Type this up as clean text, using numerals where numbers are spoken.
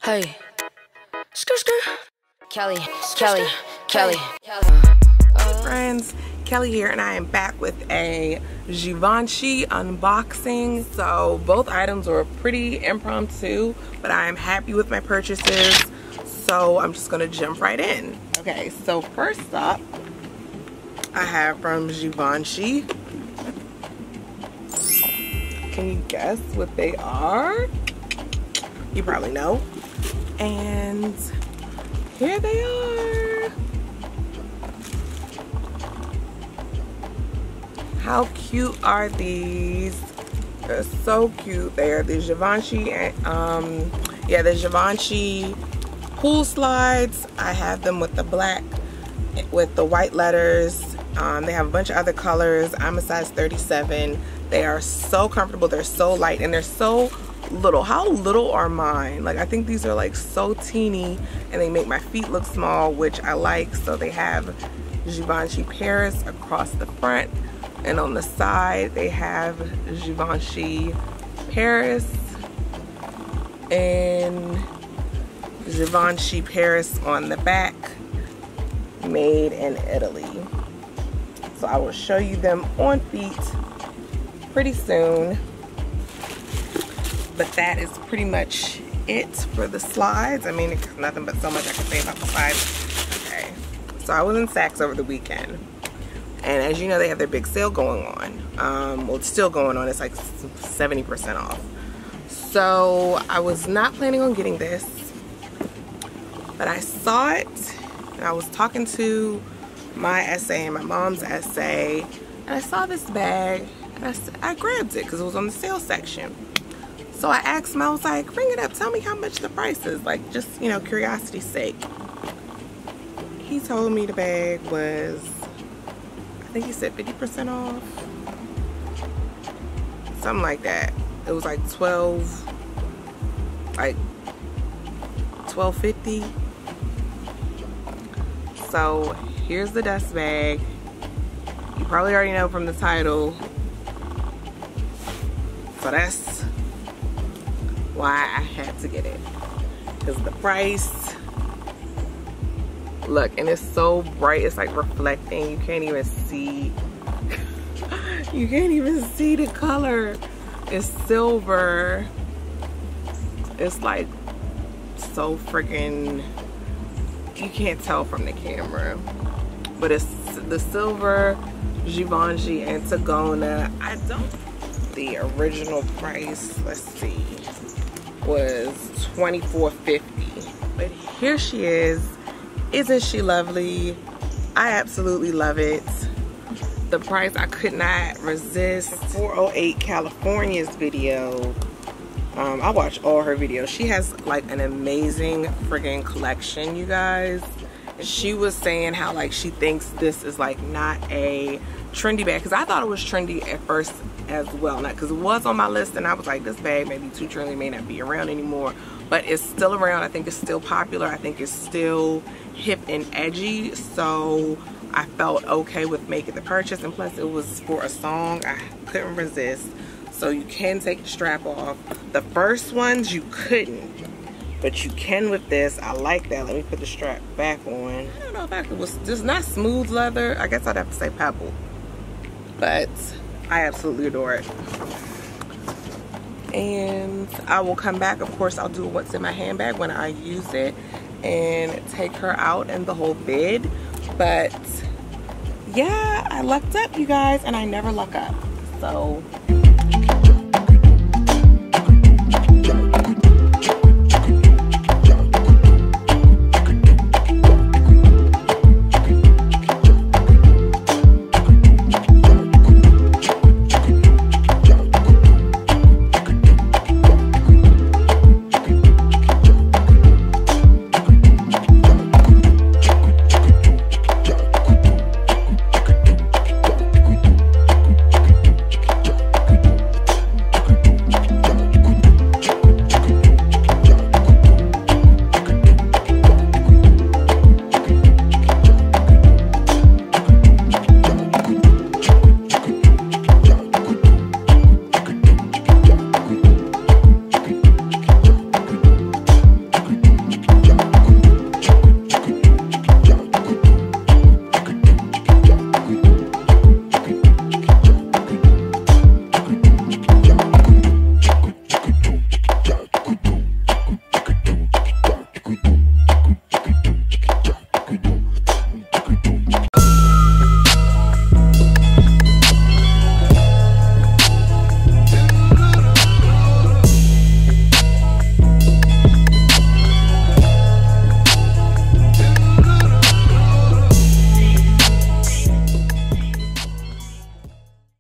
Hey, Kelly. Friends, Kelly here, and I am back with a Givenchy unboxing. So both items were pretty impromptu, but I am happy with my purchases, so I'm just gonna jump right in. Okay, so first up I have from Givenchy. Can you guess what they are? You probably know. And here they are. How cute are these? They're so cute. They are the Givenchy, the Givenchy pool slides. I have them with the black, with the white letters. They have a bunch of other colors. I'm a size 37. They are so comfortable. They're so light, and they're so little. How little are mine? Like, I think these are like so teeny, and they make my feet look small, which I like. So they have Givenchy Paris across the front, and on the side they have Givenchy Paris and Givenchy Paris on the back, made in Italy. So I will show you them on feet pretty soon. But that is pretty much it for the slides. I mean, it's nothing but so much I can say about the slides. Okay, so I was in Saks over the weekend, and as you know, they have their big sale going on. Well, it's still going on. It's like 70% off. So I was not planning on getting this, but I saw it, and I was talking to my essay and my mom's essay, and I saw this bag, and I grabbed it because it was on the sale section. So I asked him, I was like, ring it up, tell me how much the price is, like, just, you know, curiosity's sake. He told me the bag was, I think he said 50% off, something like that. It was like $12.50. So here's the dust bag. You probably already know from the title. So that's why I had to get it, because the price, look, and it's so bright, it's like reflecting. You can't even see you can't even see the color. It's silver. It's like so freaking, you can't tell from the camera, but it's the silver Givenchy Antigona. I don't, the original price, let's see, was $24.50, but here she is. Isn't she lovely? I absolutely love it. The price, I could not resist. 408 California's video, I watch all her videos. She has like an amazing friggin' collection, you guys. She was saying how like she thinks this is like not a trendy bag, because I thought it was trendy at first as well, not because it was on my list, and I was like, this bag may be too trendy, may not be around anymore, but it's still around. I think it's still popular. I think it's still hip and edgy, so I felt okay with making the purchase, and plus it was for a song. I couldn't resist. So you can take the strap off. The first ones you couldn't, but you can with this. I like that. Let me put the strap back on. I don't know if it was just not smooth leather. I guess I'd have to say pebble, but I absolutely adore it. And I will come back. Of course, I'll do what's in my handbag when I use it and take her out and the whole bid. But yeah, I lucked up, you guys, and I never luck up. So